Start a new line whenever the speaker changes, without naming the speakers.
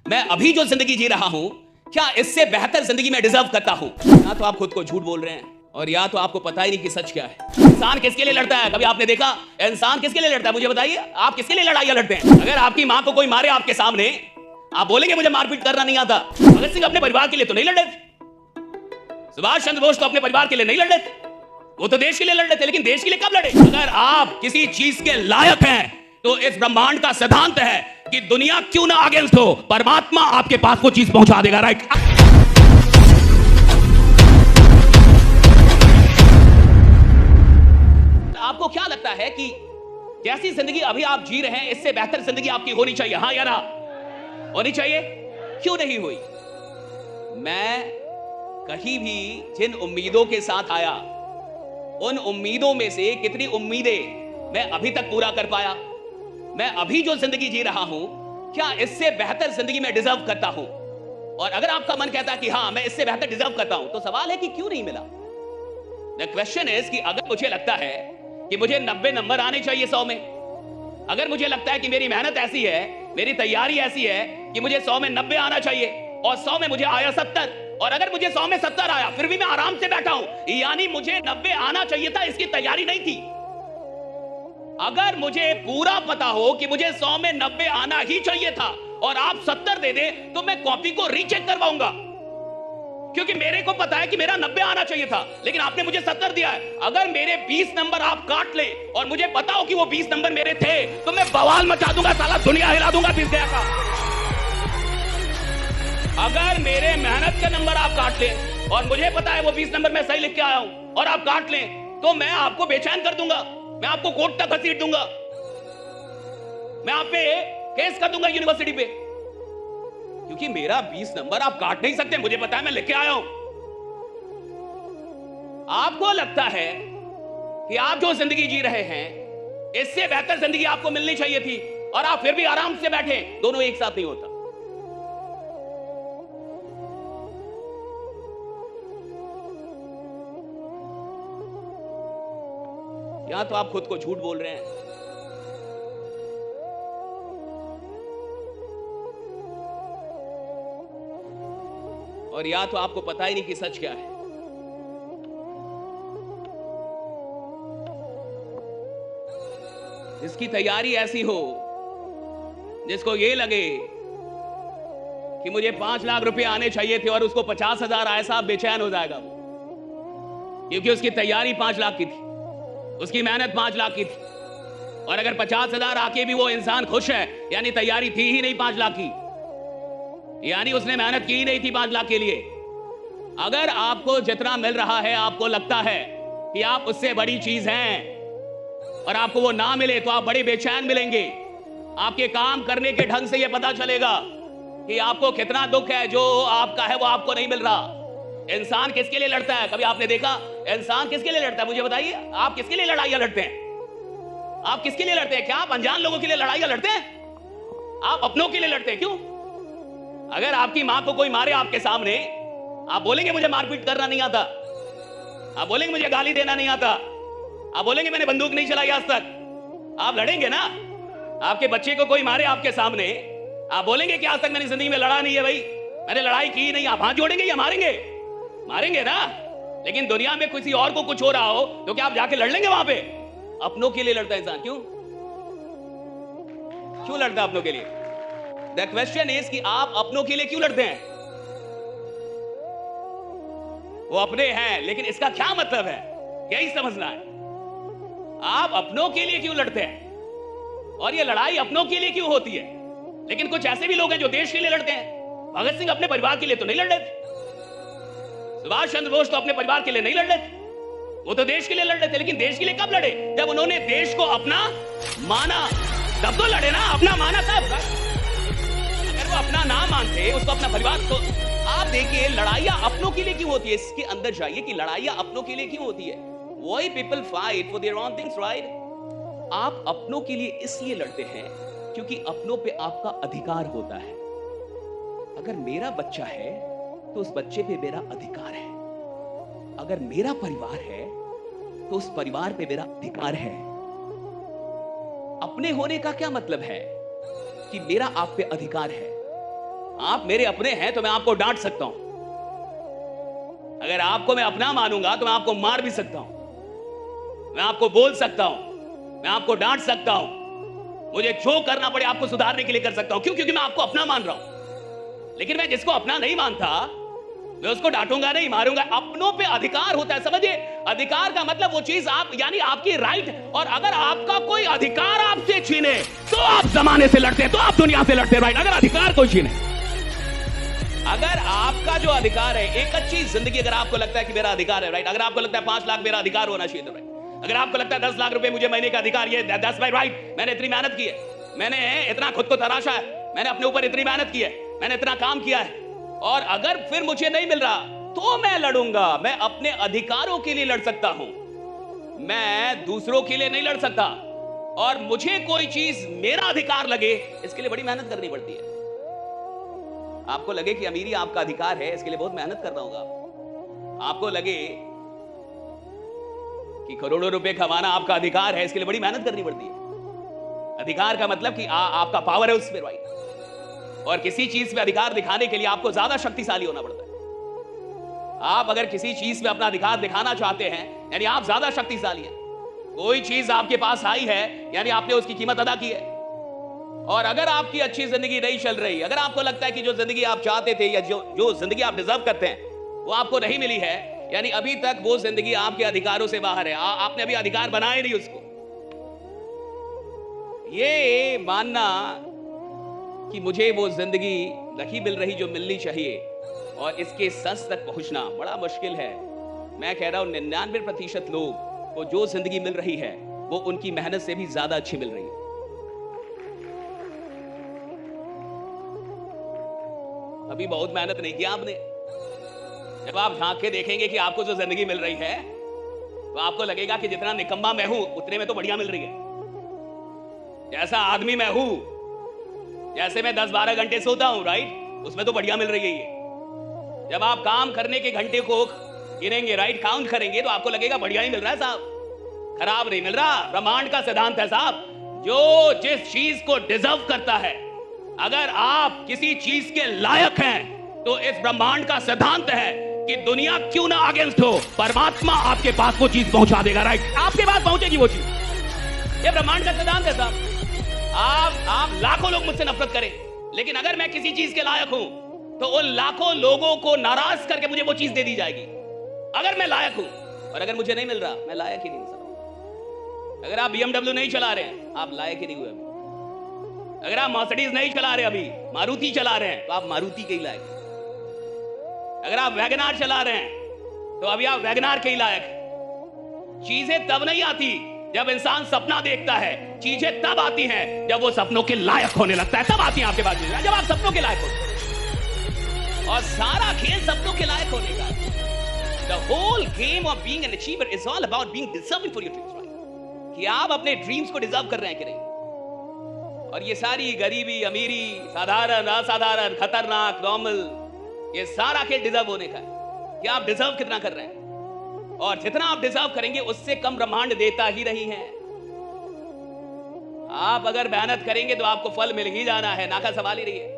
मैं अभी जो जिंदगी जी रहा हूं, क्या इससे बेहतर जिंदगी मैं डिजर्व करता हूं? या तो आप खुद को झूठ बोल रहे हैं और या तो आपको पता ही नहीं कि सच क्या है। इंसान किसके लिए लड़ता है? कभी आपने देखा इंसान किसके लिए लड़ता है? मुझे बताइए, आप किसके लिए लड़ाइयां लड़ते हैं? अगर आपकी मां को कोई मारे आपके सामने, आप बोलेंगे मुझे मारपीट करना नहीं आता। भगत सिंह अपने परिवार के लिए तो नहीं लड़ रहे थे, सुभाष चंद्र बोस तो अपने परिवार के लिए नहीं लड़ रहे थे, वो तो देश के लिए लड़ रहे थे। लेकिन देश के लिए कब लड़े? अगर आप किसी चीज के लायक हैं तो इस ब्रह्मांड का सिद्धांत है कि दुनिया क्यों ना अगेंस्ट हो, परमात्मा आपके पास वो चीज पहुंचा देगा। राइट? आपको क्या लगता है कि जैसी जिंदगी अभी आप जी रहे हैं, इससे बेहतर जिंदगी आपकी होनी चाहिए? हाँ या ना? होनी चाहिए। क्यों नहीं हुई? मैं कहीं भी जिन उम्मीदों के साथ आया, उन उम्मीदों में से कितनी उम्मीदें मैं अभी तक पूरा कर पाया? मैं अभी जो जिंदगी जी रहा हूं, क्या इससे बेहतर जिंदगी मैं डिजर्व करता हूं? और अगर आपका मन कहता है कि हां मैं इससे बेहतर डिजर्व करता हूं, तो सवाल है कि क्यों नहीं मिला? द क्वेश्चन इज कि अगर मुझे लगता है कि मुझे 90 नंबर आने चाहिए 100 में, अगर मुझे लगता है कि मेरी मेहनत ऐसी है, मेरी तैयारी ऐसी है कि मुझे 100 में 90 आना चाहिए और 100 में मुझे आया 70, और अगर मुझे 100 में 70 आया फिर भी मैं आराम से बैठा हूं, यानी मुझे 90 आना चाहिए था, इसकी तैयारी नहीं थी। अगर मुझे पूरा पता हो कि मुझे 100 में 90 आना ही चाहिए था और आप 70 दे दे, तो मैं कॉपी को रीचेक करवाऊंगा, क्योंकि मेरे को पता है कि मेरा 90 आना चाहिए था, लेकिन आपने मुझे 70 दिया है। अगर मेरे 20 नंबर आप काट ले और मुझे पता हो कि वो 20 नंबर मेरे थे, तो मैं बवाल मचा दूंगा, साला दुनिया हिला दूंगा पिस गया का। अगर मेरे मेहनत के नंबर आप काट ले और मुझे पता है वो 20 नंबर मैं सही लिख के आया हूं और आप काट ले, तो मैं आपको बेचैन कर दूंगा, मैं आपको कोर्ट तक घसीट दूंगा, मैं आप पे केस कर दूंगा यूनिवर्सिटी पे, क्योंकि मेरा 20 नंबर आप काट नहीं सकते, मुझे पता है मैं लिख के आया हूं। आपको लगता है कि आप जो जिंदगी जी रहे हैं, इससे बेहतर जिंदगी आपको मिलनी चाहिए थी और आप फिर भी आराम से बैठे। दोनों एक साथ नहीं होता। या तो आप खुद को झूठ बोल रहे हैं और या तो आपको पता ही नहीं कि सच क्या है। जिसकी तैयारी ऐसी हो, जिसको ये लगे कि मुझे 5 लाख रुपए आने चाहिए थे और उसको 50,000 आए, साहब बेचैन हो जाएगा वो, क्योंकि उसकी तैयारी 5 लाख की थी, उसकी मेहनत 5 लाख की थी, और अगर 50,000 आके भी वो इंसान खुश है, यानी तैयारी थी ही नहीं 5 लाख की, यानी उसने मेहनत की ही नहीं थी 5 लाख के लिए। अगर आपको जितना मिल रहा है आपको लगता है कि आप उससे बड़ी चीज हैं और आपको वो ना मिले तो आप बड़े बेचैन मिलेंगे। आपके काम करने के ढंग से ये पता चलेगा कि आपको कितना दुख है, जो आपका है वो आपको नहीं मिल रहा। इंसान किसके लिए लड़ता है? कभी आपने देखा इंसान किसके लिए लड़ता है? मुझे बताइए, आप किसके लिए लड़ाइयां लड़ते हैं? आप किसके लिए लड़ते हैं? क्या आप अनजान लोगों के लिए लड़ाइयां लड़ते हैं? आप अपनों के लिए लड़ते हैं। क्यों? अगर आपकी मां को कोई मारे आपके सामने, आप बोलेंगे मुझे मारपीट करना नहीं आता, आप बोलेंगे मुझे गाली देना नहीं आता, आप बोलेंगे मैंने बंदूक नहीं चलाई आज तक, आप लड़ेंगे ना? आपके बच्चे को कोई मारे आपके सामने, आप बोलेंगे कि आज तक मैंने जिंदगी में लड़ा नहीं है, भाई मैंने लड़ाई की नहीं। आप हाथ जोड़ेंगे या मारेंगे? मारेंगे ना। लेकिन दुनिया में किसी और को कुछ हो रहा हो तो क्या आप जाके लड़ लेंगे वहां पे? अपनों के लिए लड़ता है इंसान। क्यों क्यों लड़ता है अपनों के लिए? द क्वेश्चन इज कि आप अपनों के लिए क्यों लड़ते हैं? वो अपने हैं, लेकिन इसका क्या मतलब है, यही समझना है। आप अपनों के लिए क्यों लड़ते हैं और ये लड़ाई अपनों के लिए क्यों होती है? लेकिन कुछ ऐसे भी लोग हैं जो देश के लिए लड़ते हैं। भगत सिंह अपने परिवार के लिए तो नहीं लड़ रहे थे, सुभाष चंद्र बोस तो अपने परिवार के लिए नहीं लड़ रहे थे, वो तो देश के लिए लड़ रहे थे। लेकिन देश के लिए कब लड़े? जब उन्होंने देश को अपना माना, तब तो लड़े ना। अपना माना तब। अगर वो अपना ना मानते, उसको अपना परिवार, तो आप देखिए लड़ाइयां अपनों के लिए क्यों होती है। इसके अंदर जाइए कि लड़ाइयां अपनों के लिए क्यों होती है। Why people fight for their own things, right? आप अपनों के लिए इसलिए लड़ते हैं क्योंकि अपनों पे आपका अधिकार होता है। अगर मेरा बच्चा है तो उस बच्चे पे मेरा अधिकार है। अगर मेरा परिवार है तो उस परिवार पे मेरा अधिकार है। अपने होने का क्या मतलब है? कि मेरा आप पे अधिकार है। आप मेरे अपने हैं तो मैं आपको डांट सकता हूं। अगर आपको मैं अपना मानूंगा तो मैं आपको मार भी सकता हूं, मैं आपको बोल सकता हूं, मैं आपको डांट सकता हूं, मुझे जो करना पड़े आपको सुधारने के लिए कर सकता हूं। क्यों? क्योंकि मैं आपको अपना मान रहा हूं। लेकिन मैं जिसको अपना नहीं मानता मैं उसको डांटूंगा नहीं, मारूंगा। अपनों पे अधिकार होता है, समझिए। अधिकार का मतलब वो चीज आप, यानी आपकी राइट। और अगर आपका कोई अधिकार आपसे छीने तो आप जमाने से लड़ते हैं, तो आप दुनिया से लड़ते हैं, राइट। अगर अधिकार कोई छीने, अगर आपका जो अधिकार है, एक अच्छी जिंदगी, अगर आपको लगता है कि मेरा अधिकार है, राइट। अगर आपको लगता है 5 लाख मेरा अधिकार होना चाहिए, तो राइट। अगर आपको लगता है 10 लाख रुपए मुझे महीने का अधिकार, ये 10 बाई राइट। मैंने इतनी मेहनत की है, मैंने इतना खुद को तराशा है, मैंने अपने ऊपर इतनी मेहनत की है, मैंने इतना काम किया है, और अगर फिर मुझे नहीं मिल रहा तो मैं लड़ूंगा। मैं अपने अधिकारों के लिए लड़ सकता हूं, मैं दूसरों के लिए नहीं लड़ सकता। और मुझे कोई चीज मेरा अधिकार लगे, इसके लिए बड़ी मेहनत करनी पड़ती है। आपको लगे कि अमीरी आपका अधिकार है, इसके लिए बहुत मेहनत करना होगा। आपको लगे कि करोड़ों रुपए कमाना आपका अधिकार है, इसके लिए बड़ी मेहनत करनी पड़ती है। अधिकार का मतलब कि आपका पावर है उस पर, राइट। और किसी चीज पे अधिकार दिखाने के लिए आपको ज्यादा शक्तिशाली होना पड़ता है। आप अगर किसी चीज पे अपना अधिकार दिखाना चाहते हैं, यानी आप ज्यादा शक्तिशाली हैं। कोई चीज आपके पास आई है, यानी आपने उसकी कीमत अदा की है। और अगर आपकी अच्छी जिंदगी नहीं चल रही, अगर आपको लगता है कि जो जिंदगी आप चाहते थे या जो जिंदगी आप डिजर्व करते हैं वो आपको नहीं मिली है, यानी अभी तक वो जिंदगी आपके अधिकारों से बाहर है, आपने अभी अधिकार बनाए नहीं उसको। ये मानना कि मुझे वो जिंदगी नहीं मिल रही जो मिलनी चाहिए और इसके सच तक पहुंचना बड़ा मुश्किल है। मैं कह रहा हूं 99% लोग को जो जिंदगी मिल रही है वो उनकी मेहनत से भी ज्यादा अच्छी मिल रही है। अभी बहुत मेहनत नहीं की आपने। जब आप झांक के देखेंगे कि आपको जो जिंदगी मिल रही है तो आपको लगेगा कि जितना निकम्मा मैं हूं उतने में तो बढ़िया मिल रही है। जैसा आदमी मैं हूं, जैसे मैं 10-12 घंटे सोता हूं, राइट, उसमें तो बढ़िया मिल रही है ये। जब आप काम करने के घंटे को गिनेंगे, राइट, काउंट करेंगे, तो आपको लगेगा बढ़िया ही मिल रहा है साहब, खराब नहीं मिल रहा। ब्रह्मांड का सिद्धांत है साहब, जो जिस चीज को डिजर्व करता है, अगर आप किसी चीज के लायक हैं तो इस ब्रह्मांड का सिद्धांत है कि दुनिया क्यों ना अगेंस्ट हो, परमात्मा आपके पास वो चीज पहुंचा देगा, राइट। आपके पास पहुंचेगी वो चीज। ये ब्रह्मांड का सिद्धांत है साहब। आप लाखों लोग मुझसे नफरत करें, लेकिन अगर मैं किसी चीज के लायक हूं तो उन लाखों लोगों को नाराज करके मुझे वो चीज दे दी जाएगी, अगर मैं लायक हूं। और अगर मुझे नहीं मिल रहा, मैं लायक ही नहीं हूं। अगर आप BMW नहीं चला रहे हैं, आप लायक ही नहीं हुए अभी। अगर आप मर्सिडीज नहीं चला रहे, अभी मारुति चला रहे हैं, तो आप मारुति के ही लायक हैं। अगर आप वैगनार चला रहे हैं तो अभी आप वैगनार के ही लायक हैं। चीजें तब नहीं आती जब इंसान सपना देखता है, चीजें तब आती हैं जब वो सपनों के लायक होने लगता है, तब आती हैं आपके पास चीजें, जब आप सपनों के लायक होते हैं। और सारा खेल सपनों के लायक होने का। The whole game of being an achiever is all about being deserving for your dreams, right? कि आप अपने ड्रीम्स को डिजर्व कर रहे हैं कि नहीं। और ये सारी गरीबी, अमीरी, साधारण, असाधारण, खतरनाक, नॉर्मल, ये सारा खेल डिजर्व होने का है कि आप डिजर्व कितना कर रहे हैं। और जितना आप डिजर्व करेंगे उससे कम ब्रह्मांड देता ही नहीं है। आप अगर मेहनत करेंगे तो आपको फल मिल ही जाना है, ना का सवाल ही नहीं है।